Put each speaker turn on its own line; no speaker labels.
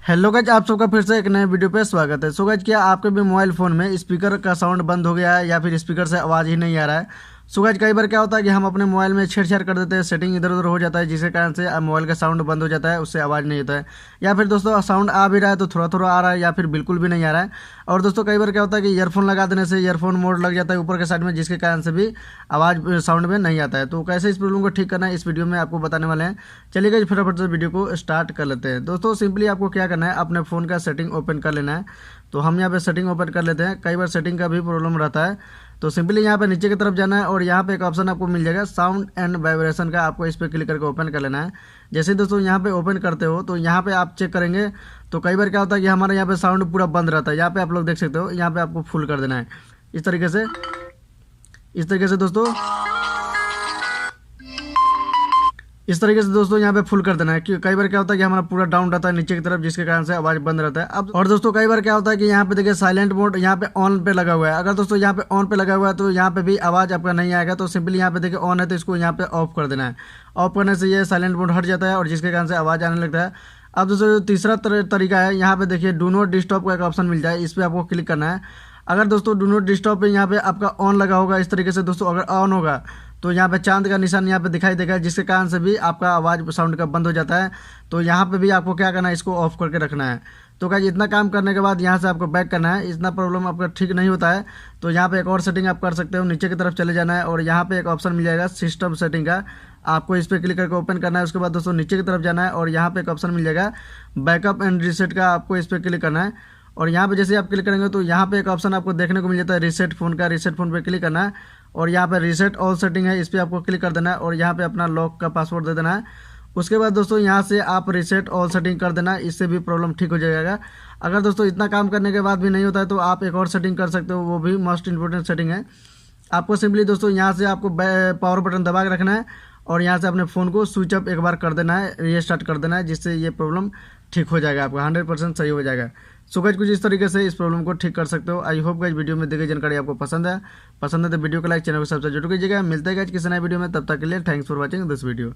Hello guys, आप सबका फिर से एक नए वीडियो पे स्वागत है। सो गाइज, क्या आपके भी मोबाइल फ़ोन में स्पीकर का साउंड बंद हो गया है या फिर स्पीकर से आवाज़ ही नहीं आ रहा है। सो गाइज, कई बार क्या होता है कि हम अपने मोबाइल में छेड़छाड़ कर देते हैं, सेटिंग इधर उधर हो जाता है, जिसके कारण से मोबाइल का साउंड बंद हो जाता है, उससे आवाज़ नहीं होता है। या फिर दोस्तों साउंड आ भी रहा है तो थोड़ा थोड़ा आ रहा है या फिर बिल्कुल भी नहीं आ रहा है। और दोस्तों कई बार क्या होता है कि ईयरफोन लगा देने से ईयरफोन मोड लग जाता है ऊपर के साइड में, जिसके कारण से भी आवाज़ साउंड में नहीं आता है। तो कैसे इस प्रॉब्लम को ठीक करना है इस वीडियो में आपको बताने वाले हैं। चलिए गाइज, फटाफट से वीडियो को स्टार्ट कर लेते हैं। दोस्तों सिंपली आपको क्या करना है, अपने फ़ोन का सेटिंग ओपन कर लेना है। तो हम यहाँ पे सेटिंग ओपन कर लेते हैं। कई बार सेटिंग का भी प्रॉब्लम रहता है, तो सिंपली यहाँ पे नीचे की तरफ जाना है और यहाँ पे एक ऑप्शन आपको मिल जाएगा साउंड एंड वाइब्रेशन का। आपको इस पर क्लिक करके ओपन कर लेना है। जैसे दोस्तों यहाँ पे ओपन करते हो तो यहाँ पे आप चेक करेंगे तो कई बार क्या होता है कि हमारे यहाँ पे साउंड पूरा बंद रहता है। यहाँ पे आप लोग देख सकते हो, यहाँ पे आपको फुल कर देना है इस तरीके से दोस्तों यहाँ पे फुल कर देना है। क्योंकि कई बार क्या होता है कि हमारा पूरा डाउन रहता है नीचे की तरफ, जिसके कारण से आवाज बंद रहता है। अब और दोस्तों कई बार क्या होता है कि यहाँ पे देखिए साइलेंट मोड यहाँ पे ऑन पे लगा हुआ है। अगर दोस्तों यहाँ पे ऑन पे लगा हुआ है तो यहाँ पे भी आवाज आपका नहीं आएगा। तो सिंपली यहाँ पे देखिए ऑन है तो इसको यहाँ पे ऑफ कर देना है। ऑफ करने से ये साइलेंट मोड हट जाता है और जिसके कारण से आवाज आने लगता है। अब दोस्तों जो तीसरा तरीका है, यहाँ पे देखिए डू नॉट डिस्टर्ब का एक ऑप्शन मिल जाए, इस पर आपको क्लिक करना है। अगर दोस्तों डू नॉट डिस्टर्ब पे यहाँ पे आपका ऑन लगा होगा इस तरीके से दोस्तों, अगर ऑन होगा तो यहाँ पे चांद का निशान यहाँ पे दिखाई देगा, जिसके कारण से भी आपका आवाज़ साउंड का बंद हो जाता है। तो यहाँ पे भी आपको क्या करना है, इसको ऑफ करके रखना है। तो क्या इतना काम करने के बाद यहाँ से आपको बैक करना है। इतना प्रॉब्लम आपका ठीक नहीं होता है तो यहाँ पे एक और सेटिंग आप कर सकते हो। नीचे की तरफ चले जाना है और यहाँ पे एक ऑप्शन मिल जाएगा सिस्टम सेटिंग का, आपको इस पर क्लिक करके ओपन करना है। उसके बाद दोस्तों नीचे की तरफ जाना है और यहाँ पे एक ऑप्शन मिल जाएगा बैकअप एंड रीसेट का, आपको इस पर क्लिक करना है। और यहाँ पे जैसे आप क्लिक करेंगे तो यहाँ पे एक ऑप्शन आपको देखने को मिल जाता है रीसेट फ़ोन का। रीसेट फ़ोन पे क्लिक करना है और यहाँ पे रीसेट ऑल सेटिंग है, इस पर आपको क्लिक कर देना है और यहाँ पे अपना लॉक का पासवर्ड दे देना है। उसके बाद दोस्तों यहाँ से आप रीसेट ऑल सेटिंग कर देना, इससे भी प्रॉब्लम ठीक हो जाएगा। अगर दोस्तों इतना काम करने के बाद भी नहीं होता है तो आप एक और सेटिंग कर सकते हो, वो भी मोस्ट इंपॉर्टेंट सेटिंग है। आपको सिंपली दोस्तों यहाँ से आपको पावर बटन दबा के रखना है और यहाँ से अपने फ़ोन को स्विच अप एक बार कर देना है, रीस्टार्ट कर देना है, जिससे ये प्रॉब्लम ठीक हो जाएगा, आपका 100% सही हो जाएगा। सो गाइस, कुछ इस तरीके से इस प्रॉब्लम को ठीक कर सकते हो। आई होप गाइस वीडियो में दी गई जानकारी आपको पसंद है तो वीडियो को लाइक, चैनल को सब्सक्राइब जरूर कीजिएगा। मिलते हैं गाइस किसी नए वीडियो में, तब तक के लिए thanks for watching this video.